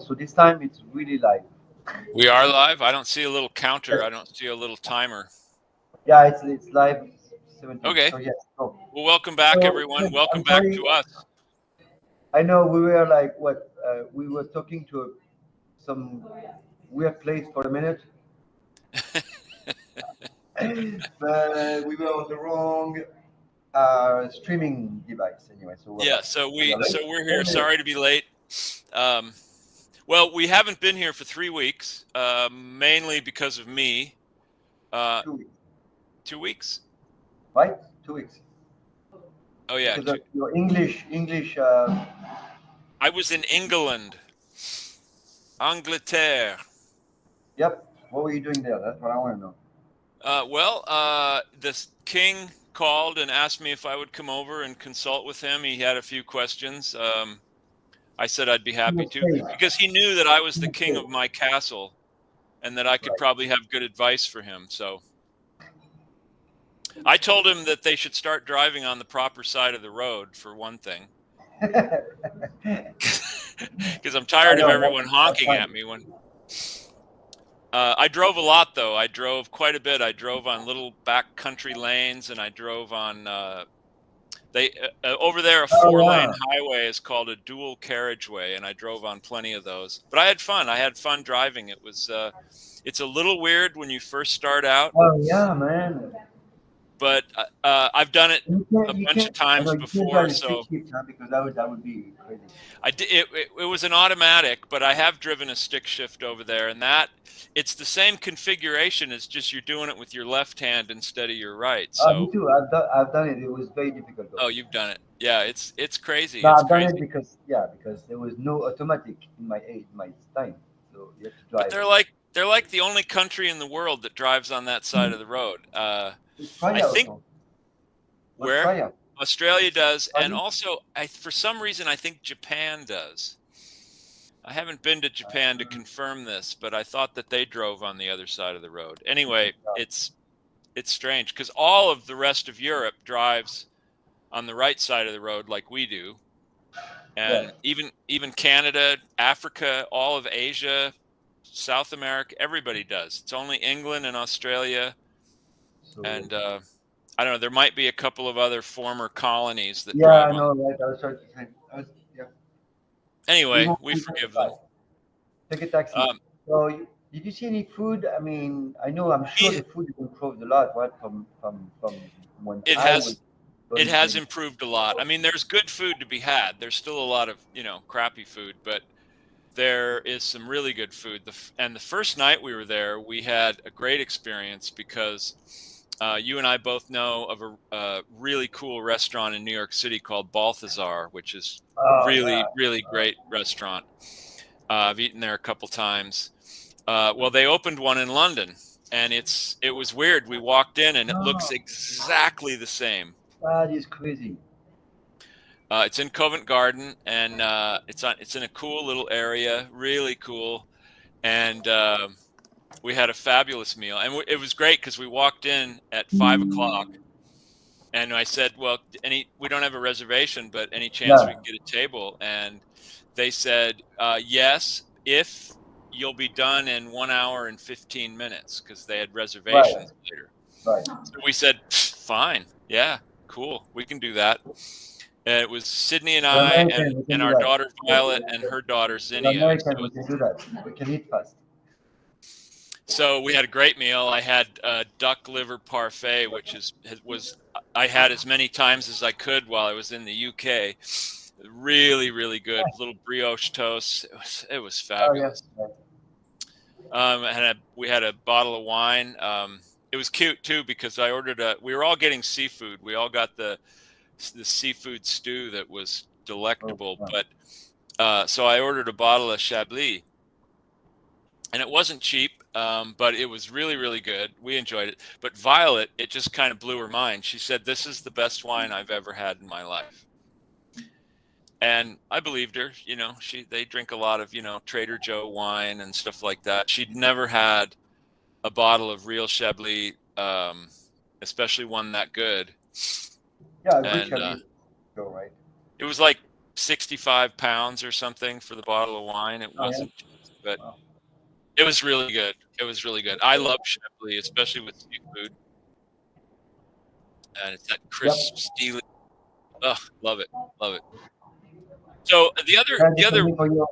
So this time it's really live. We are live. I don't see a little counter. I don't see a little timer. Yeah, it's live 17. Okay. So yes. So, Well, welcome back, so everyone. yes, Welcome I'm back sorry. to us. I know we were like what we were talking to some weird place for a minute, but we were on the wrong streaming device anyway. So we're Yeah. back. So We we are so late. we're here. 10 minutes. Sorry to be late. Um, well, we haven't been here for 3 weeks, mainly because of me. Uh, 2 weeks, 2 weeks. right? 2 weeks Oh yeah. because of your English. I was in England, Angleterre. Yep. What were you doing there? That's what I want to know. The king called and asked me if I would come over and consult with him. He had a few questions. I said I'd be He happy was to paid. because he knew that I was He the was king paid. of my castle and that I could Right. probably have good advice for him. So I told him that they should start driving on the proper side of the road for one thing, because I'm I tired of know everyone that's honking fine. at me when. I drove a lot though. I drove quite a bit. I drove on little back country lanes, and I drove on. They over there a Oh 4-lane yeah. highway is called a dual carriageway, and I drove on plenty of those. But I had fun. I had fun driving. It's a little weird when you first start out, Oh yeah, man. but I've done it You a can't. You bunch of can't. I know times you can't drive before. a stick So shift, huh? Because that would be crazy. it was an automatic, but I have driven a stick shift over there, and that it's the same configuration. It's just you're doing it with your left hand instead of your right. Me So too. I've done it. It was very difficult though. oh, you've done it. Yeah, it's crazy. No, It's I've done it crazy. because there was no automatic in my age, my time. So you have to But drive. they're like the only country in the world that drives on that side of the road. I Australia think also. where Australia. Australia does, and Australia. also I for some reason I think Japan does. I haven't been to Japan to confirm this, but I thought that they drove on the other side of the road. Anyway, it's strange because all of the rest of Europe drives on the right side of the road like we do, Yeah. and even Canada, Africa, all of Asia, South America, everybody does. It's only England and Australia, So and I don't know. There might be a couple of other former colonies that yeah, drive I on. know, right? I was trying to say. Yeah. We Anyway, won't we we won't forgive them. drive. Take a taxi. Um, So did you see any food? I mean, I know. I'm sure we, the food improved a lot, right? From when it I was has it going to has maybe. improved a lot. I mean, there's good food to be had. There's still a lot of crappy food, but there is some really good food. And the first night we were there, we had a great experience because you and I both know of a really cool restaurant in New York City called Balthazar, which is Oh yeah. really, really great restaurant. I've eaten there a couple times. Well, they opened one in London, and it was weird. We walked in, and it looks Oh, exactly the same. that is crazy. It's in Covent Garden, and it's in a cool little area, really cool. And we had a fabulous meal, and it was great because we walked in at 5 o'clock, and I said, "Well, we don't have a reservation, but any chance we Yeah. can get a table?" And they said, "Yes, if you'll be done in 1 hour and 15 minutes," because they had Right. reservations later. Right. So we said, "Fine, yeah, cool, we can do that." And it was Sydney and We're I American. We can and do our that. daughter Violet and her daughter We're Zinnia. American. We can do that. We can eat fast. So we had a great meal. I had duck liver parfait, which was I had as many times as I could while I was in the UK. Really, really good. Little brioche toast. It was Oh yeah. fabulous. Yeah. We had a bottle of wine. It was cute too because we were all getting seafood. We all got the seafood stew that was Oh, delectable. yeah. But so I ordered a bottle of Chablis, and it wasn't cheap, but it was really, really good. We enjoyed it. But Violet, it just kind of blew her mind. She said, "This is the best wine I've ever had in my life." And I believed her. They drink a lot of Trader Joe wine and stuff like that. She'd never had a bottle of real Chablis, especially one that good. Yeah. A good And Chablis. Go right. it was like 65 pounds or something for the bottle of wine. It Oh yeah. wasn't cheap, but Wow. it was really good. It was really good. I love Chablis, especially with seafood, and it's that crisp, Yep. steely. Ugh, love it, love it. So Gotta do the other. something for your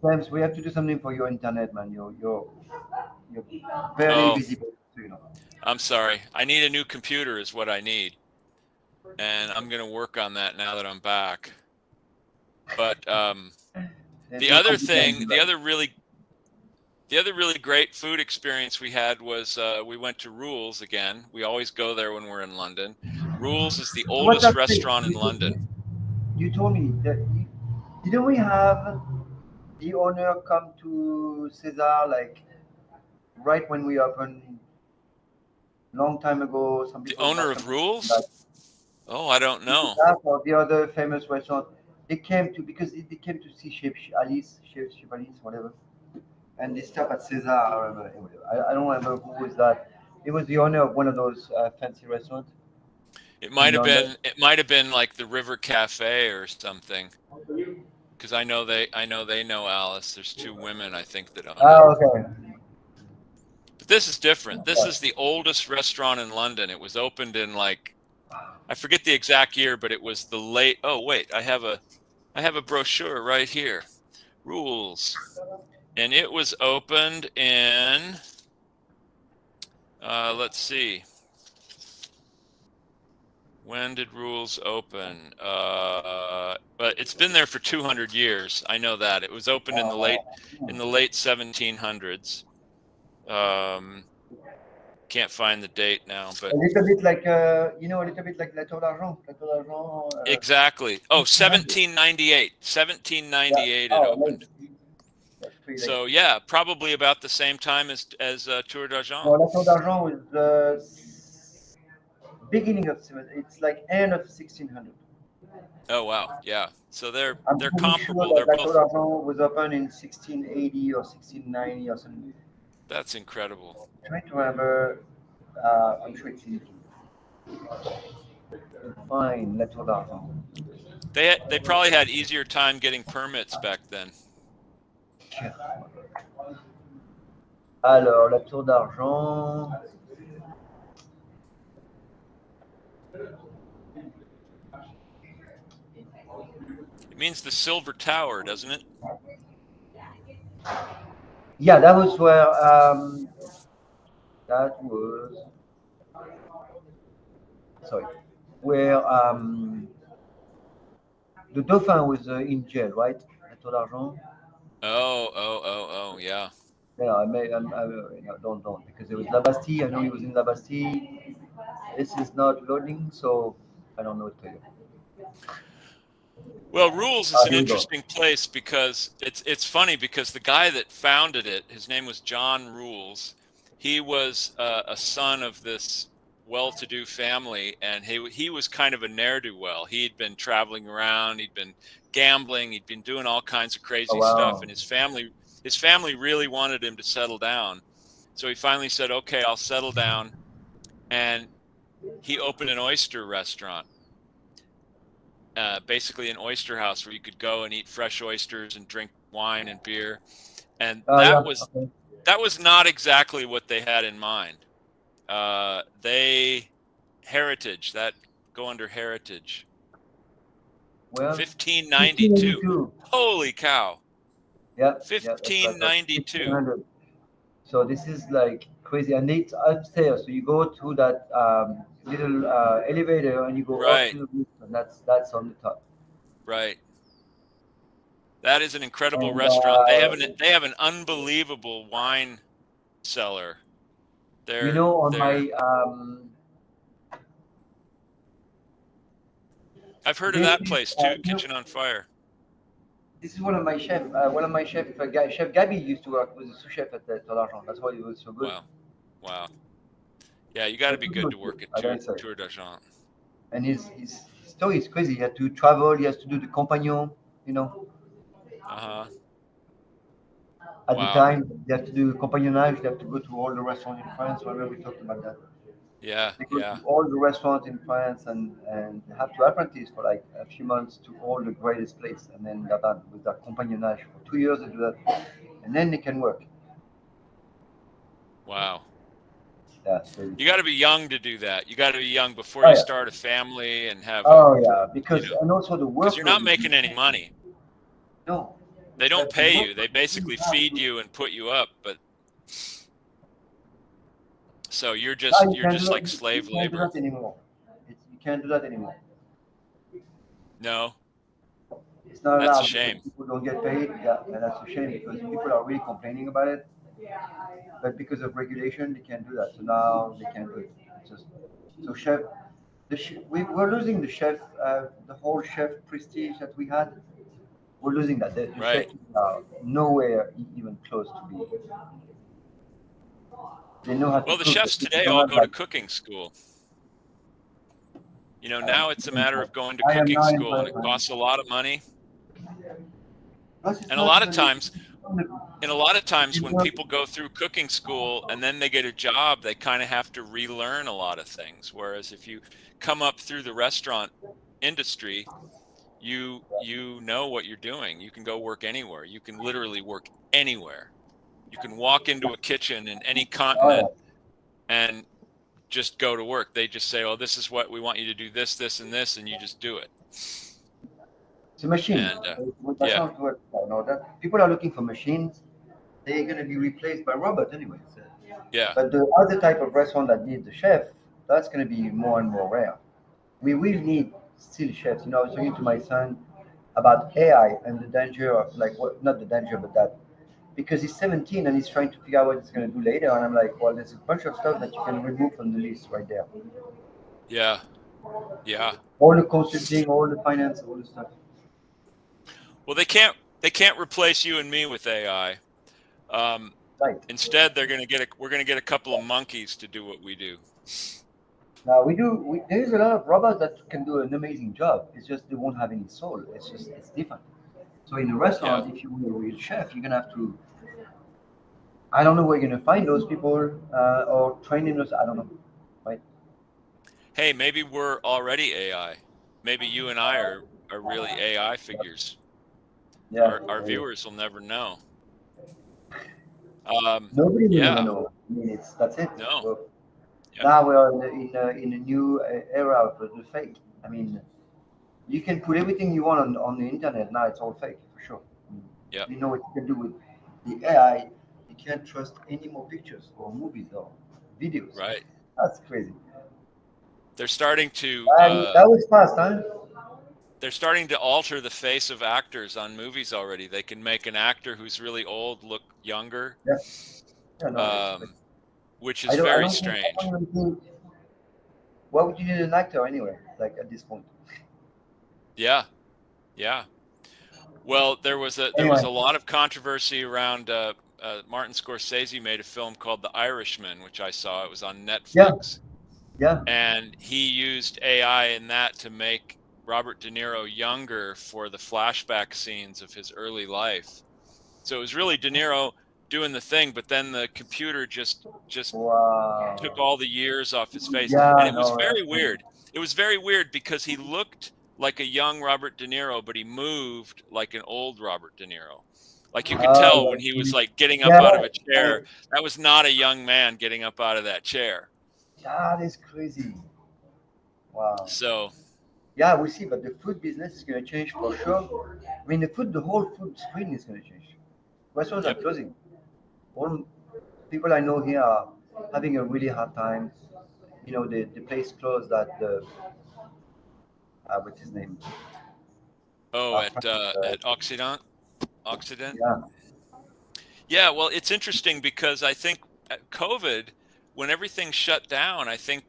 James. We have to do something for your internet, man. You're barely Oh, visible. So, you know. I'm sorry. I need a new computer, is what I need, and I'm gonna work on that now that I'm back. But There's the no other computer in thing, Dubai. the other really great food experience we had was we went to Rules again. We always go there when we're in London. Rules is the So what's oldest that place? restaurant in London. You told me that didn't we have the owner come to Cesar like right when we opened long time ago? Some The people owner must of have mentioned that. Rules? Oh, I don't Either know. that or the other famous restaurant. They came to because they came to see Chef Alice, whatever. And they stopped at Cesar. I remember. Anyway, I don't remember who was that. It was the owner of one of those fancy restaurants in London. It might have been like the River Cafe or something. Because they know Alice. There's two women I think that own it. Ah, okay. But this is different. This is the oldest restaurant in London. It was opened in like I forget the exact year, but it was the late. Oh wait, I have a brochure right here. Rules, and it was opened in. Let's see. When did Rules open? But it's been there for 200 years. I know that. It was opened in the late 1700s. Um, can't find the date now, A but little bit like a little bit like La Tour d'Argent. La Tour d'Argent. exactly. Oh, 1600. 1798. Yeah. 1798 it Oh, late. opened. That's pretty late. So yeah, probably about the same time as Tour No, d'Argent. La Tour d'Argent was beginning of it's like end of 1600. Oh wow, yeah. So I'm they're pretty sure comparable. that They're La Tour both. d'Argent was opened in 1680 or 1690 or something. That's incredible. Trying to remember. I'm sure it's easy to find La Tour d'Argent. They probably had easier time getting permits back then. Alors, La Tour d'Argent. It means the Silver Tower, doesn't it? Yeah, that was where. That was. Sorry. Where the Dauphin was in jail, right? La Tour d'Argent. Oh, yeah. Yeah, no, don't, because it was La Bastille. I know he was in La Bastille. This is not loading, so I don't know what to tell you. Well, Rules is an Here we go. interesting place because it's funny because the guy that founded it, his name was John Rules. He was a son of this well-to-do family, and he was kind of a ne'er-do-well. He'd been traveling around, he'd been gambling, he'd been doing all kinds of Oh crazy stuff, wow. and his family really wanted him to settle down. So he finally said, "Okay, I'll settle down," and he opened an oyster restaurant. Basically an oyster house where you could go and eat fresh oysters and drink wine and beer. And Oh yeah. Okay. that was not exactly what they had in mind. They heritage that go under heritage. Well, 1592. 1582. Holy cow. Yeah, yeah, that's what I thought. 1592. 1600. So this is like crazy, and it's upstairs. So you go to that little elevator, and you go up Right, to the roof, and that's on the top. right. That is an incredible And restaurant. They have an unbelievable wine cellar. on They're my I've heard of this that is place too, Kitchen on Fire. this is one of my chef guy Chef Gabby used to work with the sous chef at the Tour. That's why he was so good. Wow. Wow. Yeah, you got to But be he good was to good, work at I gotta say. Tour d'Argent. And his story is crazy. He had to travel. He has to do the compagnon. You know, Uh-huh. at the Wow. time they have to do compagnonnage. They have to go to all the restaurants in France. Remember we talked about that. Yeah, They go yeah. to all the restaurants in France and have to apprentice for like a few months to all the greatest place, and then they're done with their compagnonnage for 2 years. They do that, and then they can work. Wow. Yeah, it's crazy. You got to be young to do that. You got to be young before Oh you yeah, start a family and have a, oh yeah, you because know, and also the because you're not workload is making any money. no, They it's don't that the pay you. They workload is really basically hard feed to. you and put you up, but so Now you're just like you slave can't do labor. that anymore. You can't do that anymore. No, It's not that's a allowed because shame. people don't get paid. Yeah, and that's a shame because people are really complaining about it. But because of regulation, they can't do that. So now they can't do it. It's just so chef. We're losing the chef, the whole chef prestige that we had. We're losing that. The chef Right. is nowhere even close to be. They know how to Well, the cook, chefs but people today don't all have go to like. cooking school. Uh, Now it's a matter of going to I am cooking not school and impressed, it man. costs a lot of money. Plus, it's And a not lot of even. times, and a lot of times It's when not, people go through cooking school and then they get a job, they kind of have to relearn a lot of things. Whereas if you come up through the restaurant industry, you know what you're doing. You can go work anywhere. You can literally work anywhere. You can walk into a kitchen in any oh continent yeah, and just go to work. They just say, "Oh, this is what we want you to do, this, and this," and you just do it. it's a machine. And That's yeah, not what I know. That people are looking for machines. They're going to be replaced by robots anyway. So. yeah, But the other type of restaurant that needs the chef, that's going to be more and more rare. We will need still chefs. I was talking to my son about AI and the danger of like what not the danger, but that because he's 17 and he's trying to figure out what he's going to do later. And I'm like, well, there's a bunch of stuff that you can remove from the list right there. yeah, yeah. All the consulting, all the finance, all the stuff. Well, they can't replace you and me with AI. Um, Right. Instead, we're going to get a couple of monkeys to do what we do. Now we do. There is a lot of robots that can do an amazing job. It's just they won't have any soul. It's different. So in a Yeah. restaurant, if you were a real chef, you're gonna have to. I don't know where you're gonna find those people or training those. I don't know. Right? Hey, maybe we're already AI. Maybe you and I are really AI figures. Yeah. Our Yeah. viewers will never know. Nobody will ever Yeah. know. I mean, that's it. No. Well, Yeah. now we're in a new era of the fake. I mean, you can put everything you want on the internet. Now it's all fake for sure. Yeah. You know what you can do with the AI. You can't trust any more pictures or movies or videos. Right. That's crazy. They're starting to And that was fast, huh? they're starting to alter the face of actors on movies already. They can make an actor who's really old look younger, Yeah. Yeah, no, it's crazy. um, which is I very don't think, I strange. don't even think, why would you need an actor anyway? Like at this point. Yeah. Yeah. Well, there was Anyway, a lot of controversy around Martin Scorsese made a film called The Irishman, which I saw. It was on yeah, Netflix, yeah, and he used AI in that to make Robert De Niro younger for the flashback scenes of his early life. So it was really De Niro doing the thing, but then the computer just took wow. all the years off his face, and Yeah, it was no, very that's crazy. weird. It was very weird because he looked like a young Robert De Niro, but he moved like an old Robert De Niro. Like you could tell when he was like getting up Yeah, out of a I, chair, that was not a young man getting up out of that chair. that is crazy. Wow. So, Yeah, we see, but the food business is going to change for sure. I mean, the whole food screen is going to change. Restaurants are yep. closing. All people I know here are having a really hard time. The place closed at the what's his name? Oh, Frank, at Occident. yeah, Yeah, well, it's interesting because I think at COVID, when everything shut down, I think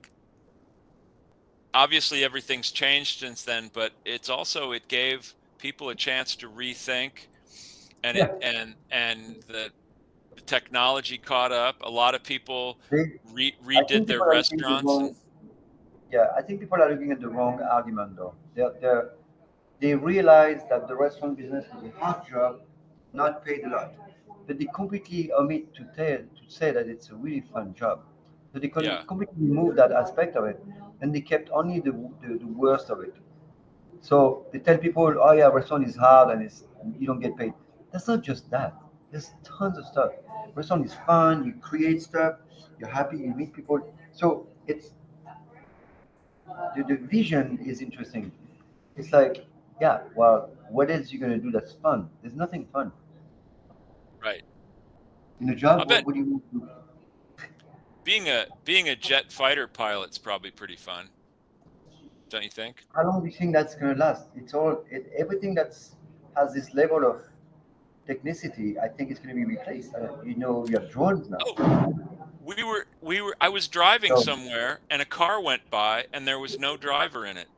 obviously everything's changed since then, but it gave people a chance to rethink, and yeah. the technology caught up. A lot of people They, I redid think their people are looking at the restaurants, and wrong. Yeah, I think people are looking at the wrong argument though. They realize that the restaurant business is a hard job, not paid a lot, but they completely omit to say that it's a really fun job. So they Yeah. completely removed that aspect of it, and they kept only the worst of it. So they tell people, oh yeah, restaurant is hard and it's you don't get paid. That's not just that. There's tons of stuff. Restaurant is fun. You create stuff. You're happy. You meet people. So it's the vision is interesting. It's like, yeah, well, what else you gonna do that's fun? There's nothing fun Right. in a I job. bet What do you do? being a jet fighter pilot's probably pretty fun, don't you think? How long do you think that's gonna last? Everything that's has this level of technicity. I think it's gonna be replaced. You have drones now. Oh, we were I was driving So somewhere and a car went by and there was no driver in it.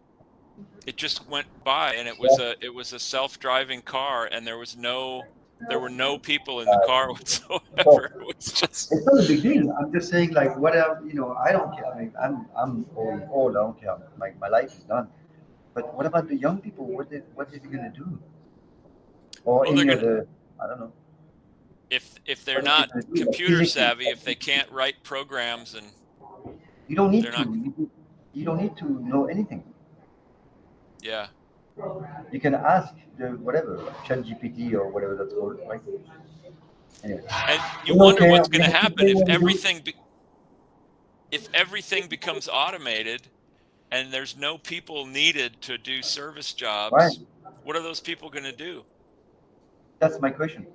It just went by and yeah, it was a self-driving car and there were no people in the uh, car so whatsoever. It was just it's not a big deal. I'm just saying, like, whatever. I don't care. I mean, I'm old. I don't care. My life is done. But what about the young people? What is he gonna do? Or well they're any gonna other? I don't know. if they're What is he not gonna do? Like computer physically? savvy, if they can't write programs and You don't they're need to. not You don't need to know anything. yeah. You can ask the whatever ChatGPT or whatever that's called, right? Anyway, And you we don't wonder care. what's We going to have to happen do what we do. if everything becomes automated and there's no people needed to do service Right. jobs. What are those people going to do? That's my question.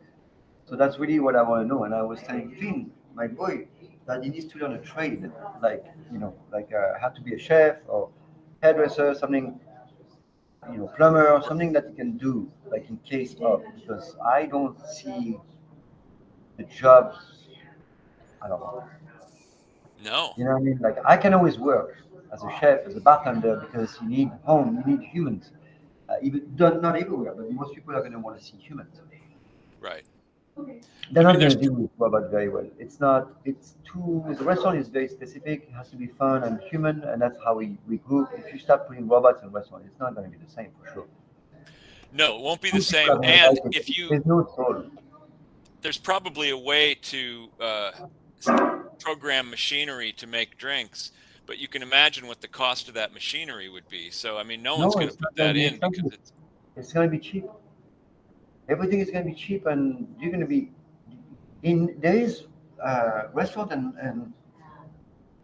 So that's really what I want to know. And I was telling Finn, my boy, that he needs to learn a trade, like how to be a chef or hairdresser, something, plumber or something that he can do, like in case of, because I don't see the jobs. I don't know. No. You know what I mean? Like I can always work as a chef, as a bartender, because you need home, you need humans. Even not everywhere, but most people are going to want to see humans. Right. They're I mean, not going to deal with robot very well. It's not. It's too. The restaurant is very specific. It has to be fun and human, and that's how we grew. If you start putting robots in restaurant, it's not going to be the same for sure. no, it won't be the Some people same. are going to And like it. if you, There's no soul. there's probably a way to program machinery to make drinks, but you can imagine what the cost of that machinery would be. So, I mean, no one's No, going to it's put not going to that be in because expensive. It's going to be cheap. Everything is going to be cheap, and you're going to be in. There is restaurant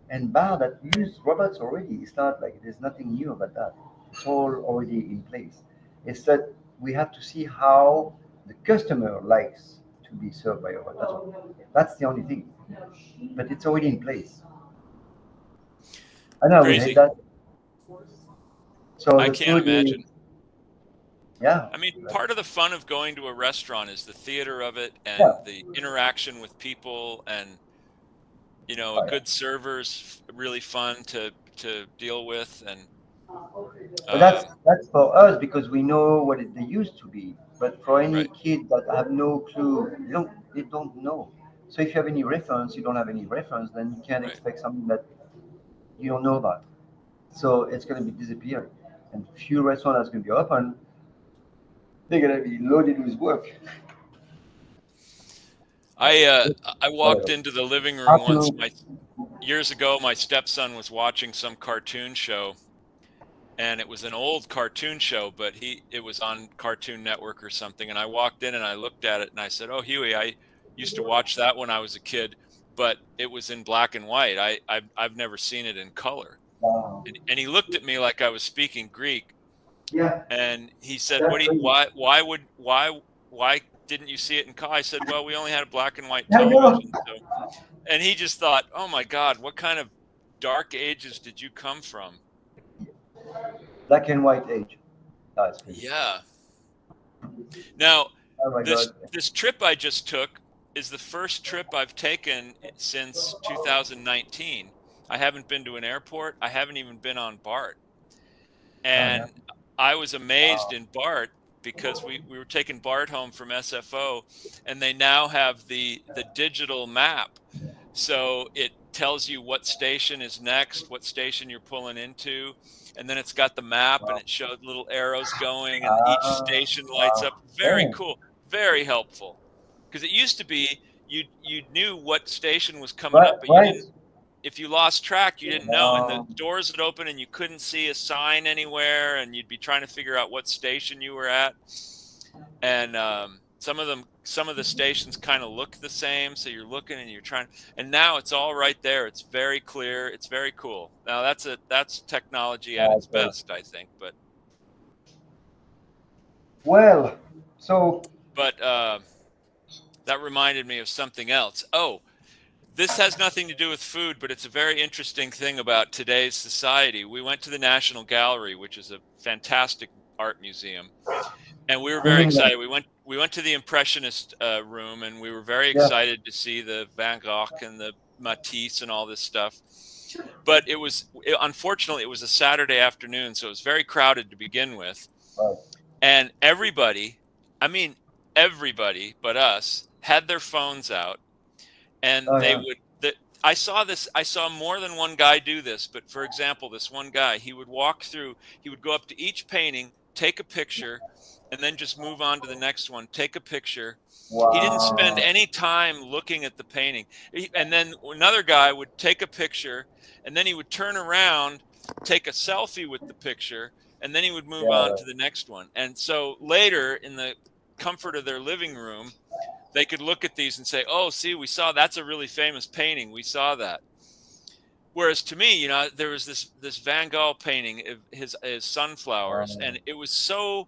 and bar that use robots already. It's not like there's nothing new about that. It's all already in place. It's that we have to see how the customer likes to be served by a robot. That's all. That's the only thing. But it's already in place. I know I would hate crazy. that. So I the can't food is, imagine. yeah, I mean, part of the fun of going to a restaurant is the theater of it yeah. and the interaction with people and a Oh, yeah. good server's really fun to deal with and But that's um, that's for us because we know what they used to be. But for any right, kid that have no clue, they don't know. So if you have any reference, you don't have any reference, then you can't right. expect something that you don't know about. So it's going to be disappearing. And few restaurants are going to be open. They're going to be loaded with work. I uh, Just I walked whatever. into the living How room once. to? My years ago, my stepson was watching some cartoon show, and it was an old cartoon show, but it was on Cartoon Network or something. And I walked in and I looked at it and I said, "Oh, Huey, I used to watch that when I was a kid, but it was in black and white. I've never seen it in color." And he looked at me like I was speaking Greek, Yeah, and he said, that's crazy. why didn't you see it in color?" I said, "Well, we only had a black and white I know. television." So, and he just thought, "Oh my God, what kind of dark ages did you come from?" Black and white age. That's crazy. Yeah. Now, Oh my this God. this trip I just took is the first trip I've taken since 2019. I haven't been to an airport. I haven't even been on BART. Oh yeah. And I was amazed Wow. in BART because we were taking BART home from SFO, and they now have the digital map. So it tells you what station is next, what station you're pulling into, and then it's got the map and Wow. it showed little arrows going and each Ah, station lights up. wow. Very Damn. cool, very helpful. Because it used to be you knew what station was coming Right, up, but you right. didn't if you lost track, you didn't know, and the Um, doors would open and you couldn't see a sign anywhere, and you'd be trying to figure out what station you were at. And some of the stations kind of look the same, so you're looking and you're trying. And now it's all right there. It's very clear. It's very cool. Now that's technology at its okay. best, I think. Well, so But that reminded me of something else. Oh, this has nothing to do with food, but it's a very interesting thing about today's society. We went to the National Gallery, which is a fantastic art museum, and we were very mhm, excited. We went to the Impressionist room, and we were very yeah, excited to see the Van Gogh and the Matisse and all this stuff. But unfortunately, it was a Saturday afternoon, so it was very crowded to begin with, right. and everybody, I mean everybody but us, had their phones out, and Oh they yeah, would that I saw more than one guy do this. But for example, this one guy, he would go up to each painting, take a picture, and then just move on to the next one, take a picture. He didn't spend wow, any time looking at the painting. And then another guy would take a picture, and then he would turn around, take a selfie with the picture, and then he would move yeah, on right. to the next one. And so later, in the comfort of their living room, they could look at these and say, "Oh, see, we saw that's a really famous painting. We saw that." Whereas to me, there was this Van Gogh painting of his sunflowers, Um, and it was so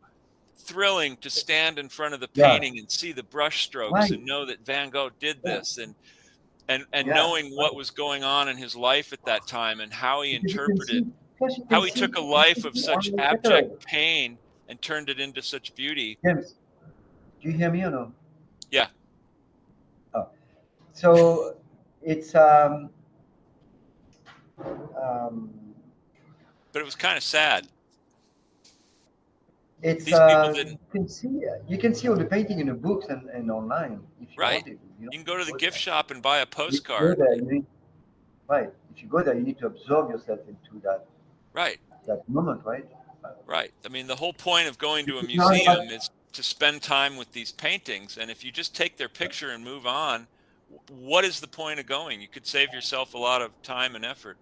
thrilling to stand in front of the yeah, painting and see the brush strokes right. and know that Van Gogh did Yeah, this, and yeah, knowing what right. was going on in his life at that time, and how he Because you can interpreted, see, because you can how he see, took a you life can of see on such the abject catalog. pain and turned it into such beauty. James, do you hear me or no? Yeah, Oh, so it's um, but it was kind of sad. it's These people didn't. you can see all the painting in the books and online if you Right. wanted to. You You can don't go need to to the go gift there. shop and buy a If you go postcard. there, you need right. If you go there, you need to absorb yourself into Right, that moment, right? right. I mean, the whole point of going to a Because now it's museum is to spend time with these paintings. And if you just take their picture and move on, what is the point of going? You could save yourself a lot of time and effort.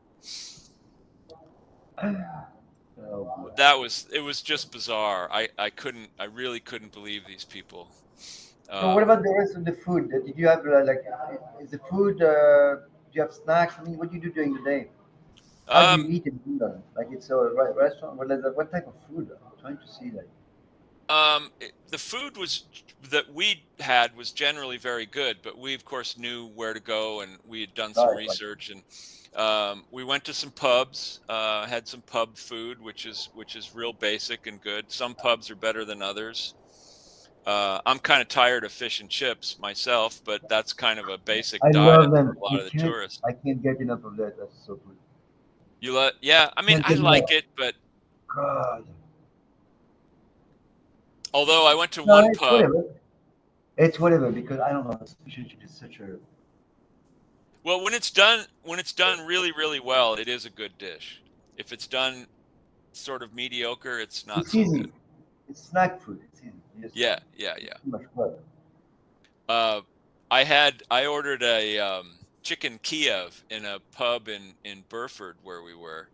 oh boy. It was just bizarre. I really couldn't believe these people. So what Um, about the rest of the food? Did you have like is the food? Do you have snacks? I mean, what do you do during the day? How do you um, eat in England? Like it's a restaurant. What type of food? I'm trying to see that. the food that we had was generally very good, but we of course knew where to go, and we had done some Right, right. research, and we went to some pubs, had some pub food, which is real basic and good. Some pubs are better than others. I'm kind of tired of fish and chips myself, but that's kind of a basic I diet love for them. a lot of the tourists. I can't get enough of that. That's so good. Yeah, I mean, Can't I get enough. like it, but God. although I went to No, one it's pub. whatever. It's whatever because I don't know. Fish and chip is such a. Well, when it's done really, really well, it is a good dish. If it's done sort of mediocre, it's not It's so good. easy. It's snack food. It's easy. You just Yeah, yeah, yeah. too much fun. Uh, I ordered a chicken Kiev in a pub in Burford where we were,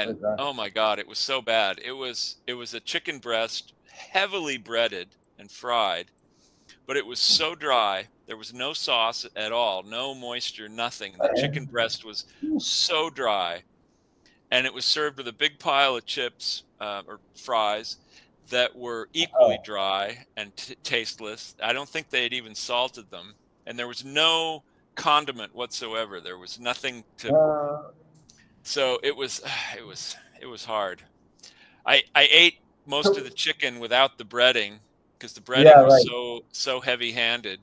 What and is that? oh my God, it was so bad. It was a chicken breast, heavily breaded and fried, but it was so dry. There was no sauce at all, no moisture, nothing. The chicken breast was so dry, and it was served with a big pile of chips or fries that were equally Oh, dry and tasteless. I don't think they had even salted them, and there was no condiment whatsoever. There was nothing to. uh, So it was, it was hard. I ate most of so the chicken without the breading because the yeah, breading was right. so heavy-handed.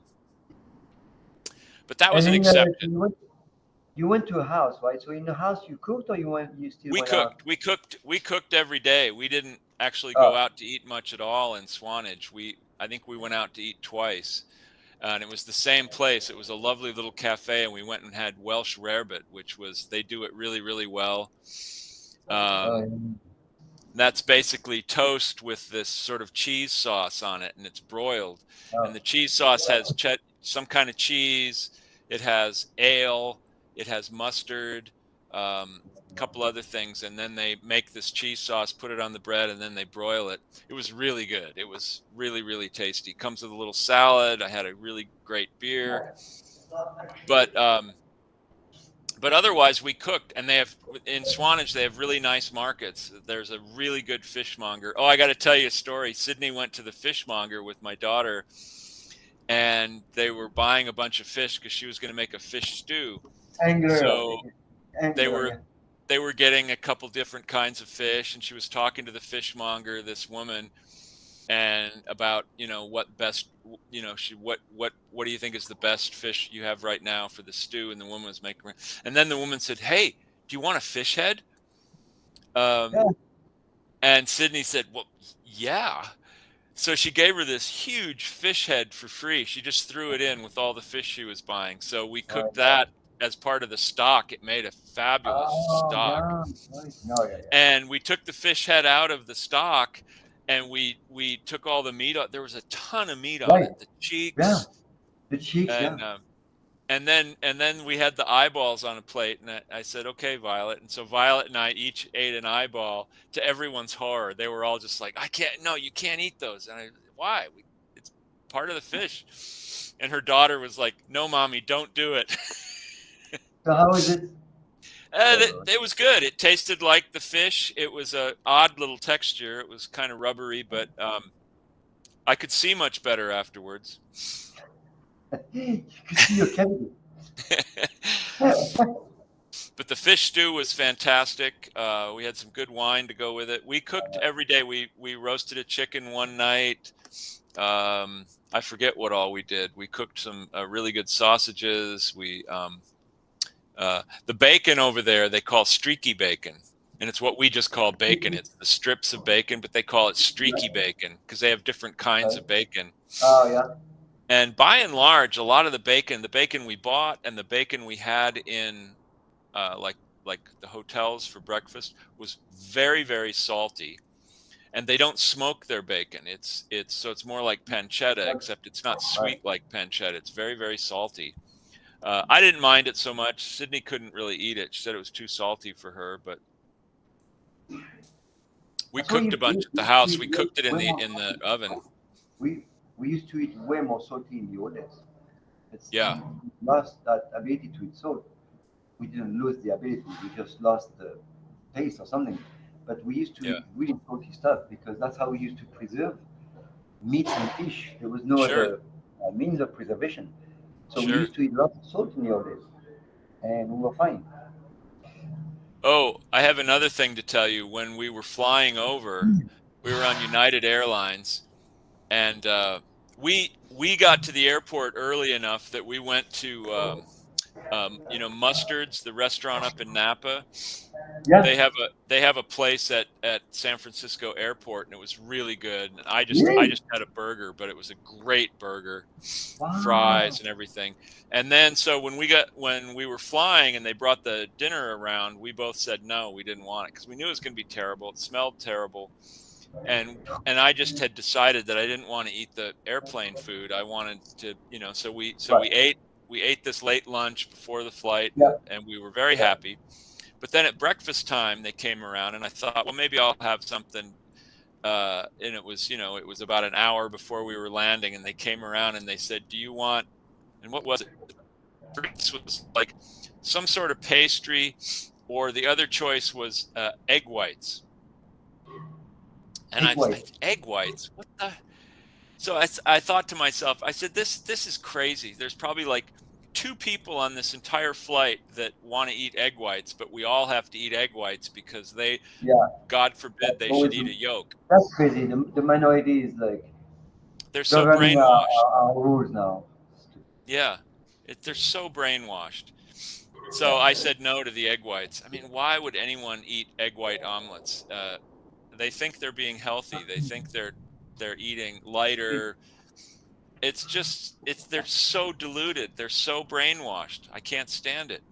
But that was And an then exception. you went to a house, right? So in the house you cooked, or you still We went out? cooked. We cooked every day. We didn't actually go Oh, out to eat much at all in Swanage. I think we went out to eat twice, and it was the same place. It was a lovely little cafe, and we went and had Welsh rarebit, which was they do it really really well. oh, Um, yeah. that's basically toast with this sort of cheese sauce on it, and it's broiled. And Oh, the cheese sauce has some kind of cheese. It has ale. It has mustard, a couple other things, and then they make this cheese sauce, put it on the bread, and then they broil it. It was really good. It was really, really tasty. Comes with a little salad. I had a really great beer, but otherwise we cooked. And they have in Swanage, they have really nice markets. There's a really good fishmonger. Oh, I got to tell you a story. Sydney went to the fishmonger with my daughter, and they were buying a bunch of fish because she was going to make a fish stew. Angler, So they angler, were yeah. they were getting a couple different kinds of fish, and she was talking to the fishmonger, this woman, and about, what best, she what do you think is the best fish you have right now for the stew? And the woman was making, and then the woman said, "Hey, do you want a fish head?" um Yeah, and Sydney said, "Well, yeah." So she gave her this huge fish head for free. She just threw it in with all the fish she was buying. So we right, cooked yeah. that as part of the stock. It made a fabulous Oh, stock. yeah, right. No, yeah, yeah. And we took the fish head out of the stock, and we took all the meat out. There was a ton of meat on Right, it, the yeah. cheeks, The cheeks, yeah. and then we had the eyeballs on a plate, and I said, "Okay, Violet." And so Violet and I each ate an eyeball. To everyone's horror, they were all just like, "I can't. No, you can't eat those." And why? It's part of the fish. And her daughter was like, "No, mommy, don't do it." So how is it? It was good. It tasted like the fish. It was a odd little texture. It was kind of rubbery, but I could see much better afterwards. You can see your cavity. But the fish stew was fantastic. We had some good wine to go with it. We cooked every day. We roasted a chicken one night. I forget what all we did. We cooked some really good sausages. The bacon over there they call streaky bacon, and it's what we just call bacon. It's the strips of bacon, but they call it streaky bacon because they have different kinds Right. of bacon. Oh, yeah. And by and large, a lot of the bacon we bought and the bacon we had in like the hotels for breakfast was very, very salty. And they don't smoke their bacon. It's more like pancetta, That's except it's not right. sweet like pancetta. It's very, very salty. I didn't mind it so much. Sydney couldn't really eat it. She said it was too salty for her, but we That's why cooked a bunch you at the used to house. eat We cooked it in way the more in the salty. oven. We we used to eat way more salty in the old days. It's Yeah, we lost that ability to eat salt. We didn't lose the ability. We just lost the taste or something. But we used to yeah, eat really salty stuff because that's how we used to preserve meats and fish. There was no sure, other means of preservation. So we sure. used to eat lots of salt in the old days, and we were fine. Oh, I have another thing to tell you. When we were flying over, we were on United Airlines, and we got to the airport early enough that we went to Mustard's, the restaurant up in Napa. Yeah, They have a place at San Francisco Airport, and it was really good. And I really? just had a burger, but it was a great burger, Wow. fries and everything. And then so when we were flying and they brought the dinner around, we both said no, we didn't want it because we knew it was going to be terrible. It smelled terrible, and I just had decided that I didn't want to eat the airplane food. I wanted to, so Right. we ate this late lunch before the flight, Yeah. and we were very Yeah. happy. But then at breakfast time, they came around, and I thought, well, maybe I'll have something. And it was about an hour before we were landing, and they came around and they said, "Do you want?" And what was it? This was like some sort of pastry, or the other choice was egg whites. And Egg white. egg whites. What the? So I thought to myself, I said, this is crazy. There's probably like two people on this entire flight that want to eat egg whites, but we all have to eat egg whites because Yeah. God forbid, That's they should always eat a yolk. that's crazy. The minority is like They're so governing brainwashed. our rules now. Yeah, they're so brainwashed. So I Yeah. said no to the egg whites. I mean, why would anyone eat egg white omelets? They think they're being healthy. They think they're eating lighter. They're so diluted. They're so brainwashed. I can't stand it.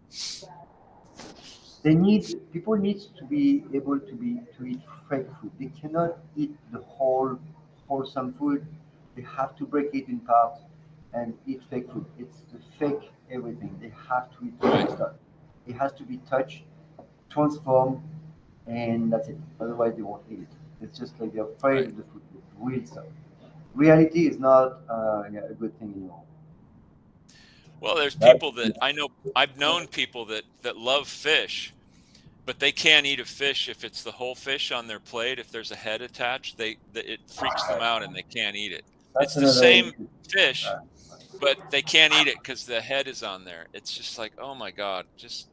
People need to be able to eat fresh food. They cannot eat the whole wholesome food. They have to break it in parts and eat fake food. It's the fake everything. They have to eat fake Right. stuff. It has to be touched, transformed, and that's it. Otherwise, they won't eat it. It's just like they're afraid Right. of the food, the real stuff. Reality is not yeah, a good thing anymore. Well, there's That, people that I know. I've known people that love fish, but they can't eat a fish if it's the whole fish on their plate. If there's a head attached, it freaks them out and they can't eat it. that's It's the another same issue. fish, Uh, but they can't eat it because the head is on there. It's just like, oh my God, just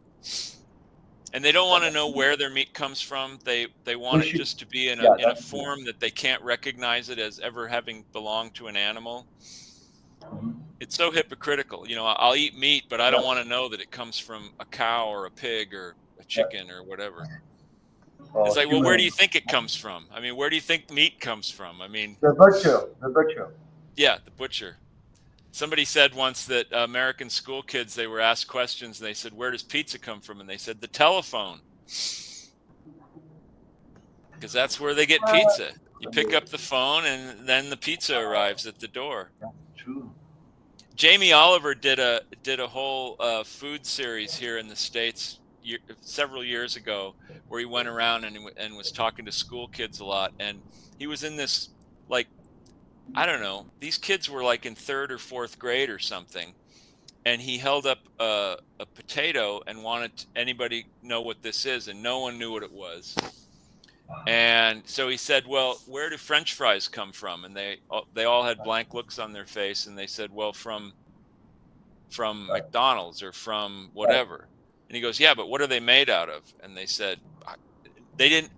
and they don't want to know where their meat comes from. They they want it should, just to be yeah, in a that's true. form that they can't recognize it as ever having belonged to an animal. Mhm. It's so hypocritical. You know, I'll eat meat, but I Yeah, don't want to know that it comes from a cow or a pig or a yeah. chicken or whatever. It's Or like, well, where do human. you think it comes from? I mean, where do you think meat comes from? I mean, The butcher. yeah, the butcher. Somebody said once that American school kids, they were asked questions and they said, where does pizza come from? And they said, the telephone, because that's where they get pizza. You pick up the phone and then the pizza arrives at the door. That's true. Jamie Oliver did a whole food series here in the States several years ago, where he went around and was talking to school kids a lot, and he was in this, like, I don't know, these kids were like in third or fourth grade or something, and he held up a potato and wanted anybody know what this is, and no one knew what it was. And so he said, well, where do French fries come from? And they all had blank looks on their face, and they said, well, from Right, McDonald's or from right. whatever. And he goes, yeah, but what are they made out of? And they said, they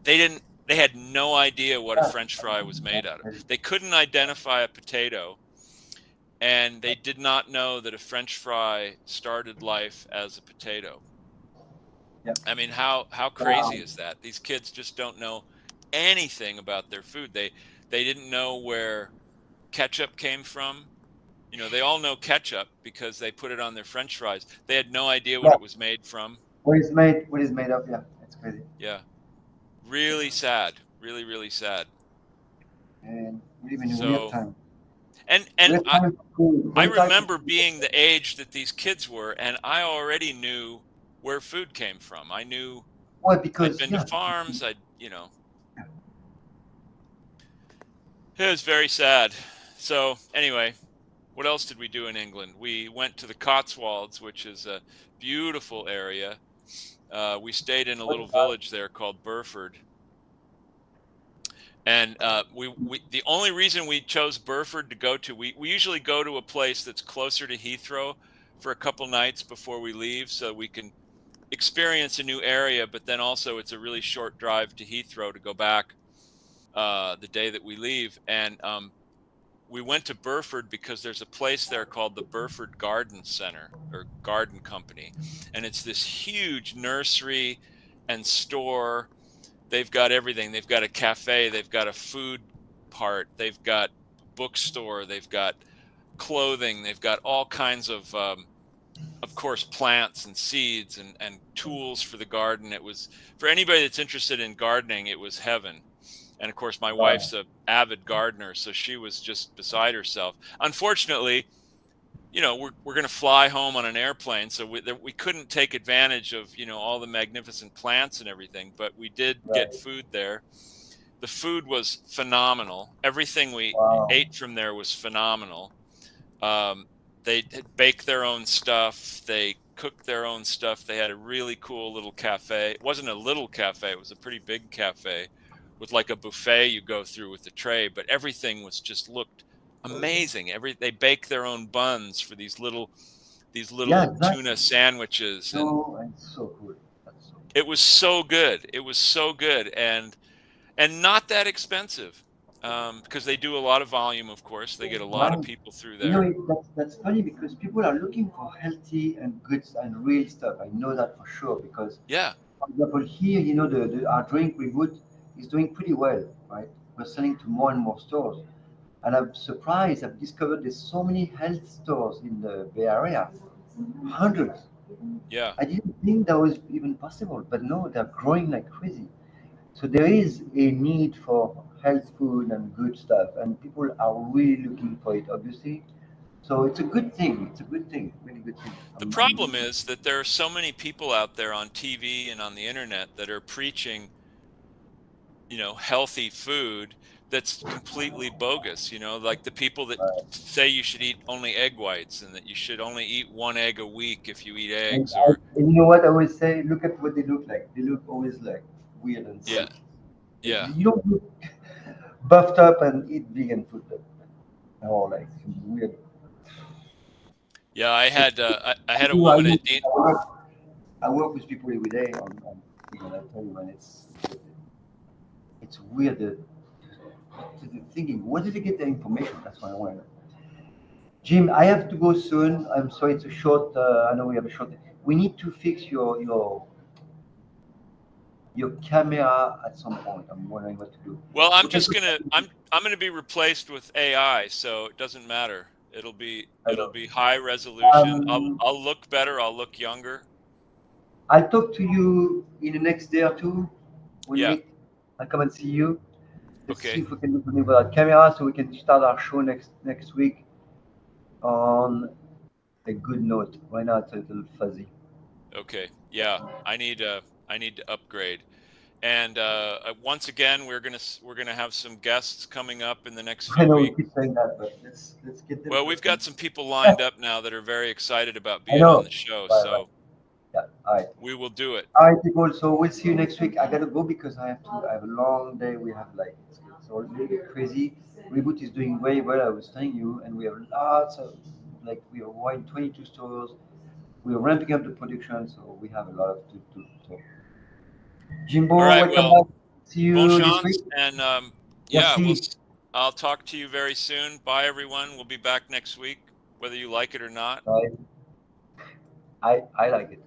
had no idea what a Yeah, French fry was made out of. maybe. They couldn't identify a potato, and they did not know that a French fry started life as a potato. Yeah. I mean, how crazy Wow. is that? These kids just don't know anything about their food. They didn't know where ketchup came from. You know, they all know ketchup because they put it on their French fries. They had no idea what Yeah. it was made from. What is made of? Yeah, it's crazy. Yeah. Really sad. Really, really sad. And we live in a weird So, time. and Weird time for food. I Weird time for remember food. being the age that these kids were, and I already knew where food came from. I knew Well, I'd because been to yeah, farms. It was very sad. So, anyway, what else did we do in England? We went to the Cotswolds, which is a beautiful area. We stayed in a little village there called Burford. And we the only reason we chose Burford to go to, we usually go to a place that's closer to Heathrow for a couple nights before we leave so we can experience a new area, but then also it's a really short drive to Heathrow to go back the day that we leave. And we went to Burford because there's a place there called the Burford Garden Center or Garden Company. And it's this huge nursery and store. They've got everything. They've got a cafe, they've got a food part, they've got a bookstore, they've got clothing, they've got all kinds of course, plants and seeds and tools for the garden. It was, for anybody that's interested in gardening, it was heaven. And of course, my wow. wife's a avid gardener, so she was just beside herself. Unfortunately, we're going to fly home on an airplane, so we couldn't take advantage of all the magnificent plants and everything. But we did get Right. food there. The food was phenomenal. Everything we Wow. ate from there was phenomenal. Um, they bake their own stuff. They cook their own stuff. They had a really cool little cafe. It wasn't a little cafe. It was a pretty big cafe with like a buffet you go through with the tray, but everything was just looked amazing. They bake their own buns for these Yeah, little exactly. tuna sandwiches, and No, it's so cool. That's so it was so good. It was so good, and not that expensive, because they do a lot of volume. Of course, they get a lot of right. people through You know, there. that's funny because people are looking for healthy and good and real stuff. I know that for sure because, Yeah, for example, here, our drink Reboot is doing pretty well, right? We're selling to more and more stores. And I'm surprised, I've discovered there's so many health stores in the Bay Area, hundreds. yeah. I didn't think that was even possible, but no, they're growing like crazy. So there is a need for health food and good stuff, and people are really looking for it, obviously. So it's a good thing. It's a good thing. Really good thing. The problem is that there are so many people out there on TV and on the internet that are preaching, healthy food that's completely bogus. Like the people that say you should eat only egg whites and that you should only eat one egg a week if you eat eggs, or And you know what I always say? Look at what they look like. They look always like weird and yeah, sick. yeah, You don't look buffed up and eat vegan food, or like weird. yeah. I So had I had a I woman work, at dinner. I work with people every day on vegan. I tell you, man, it's weird. The thinking, where did they get their information? That's what I want to know. Jim, I have to go soon. I'm sorry, it's a short. I know we have a short. We need to fix your camera at some point. I'm wondering what to do. Well, We can. I'm gonna be replaced with AI, so it doesn't matter. It'll be I it'll know. be high resolution. I'll Um, I'll look better. I'll look younger. I'll talk to you in the next day or two. We'll Yeah. meet. I'll come and see you. Let's see Okay. if we can do something with our camera so we can start our show next week on a good note. Right now it's a little fuzzy. Okay. Yeah. I need to upgrade. And once again, we're gonna have some guests coming up in the next I few know we weeks. keep saying that, but let's get them Well, we've first. got some people lined up now that are very excited about I being on know. the show, Right. so Yeah. All right. we will do it. All right, people. So we'll see you next week. I gotta go because I have a long day. We have like it's all a little bit crazy. Reboot is doing very well. I was telling you, and we have lots of like we are in 22 stores. We are ramping up the production, so we have a lot of to do. So All Jimbo, right. welcome Well, back. See bon you this week. chance, and yeah, Merci. I'll talk to you very soon. Bye, everyone. We'll be back next week, whether you like it or not. Bye. I like it.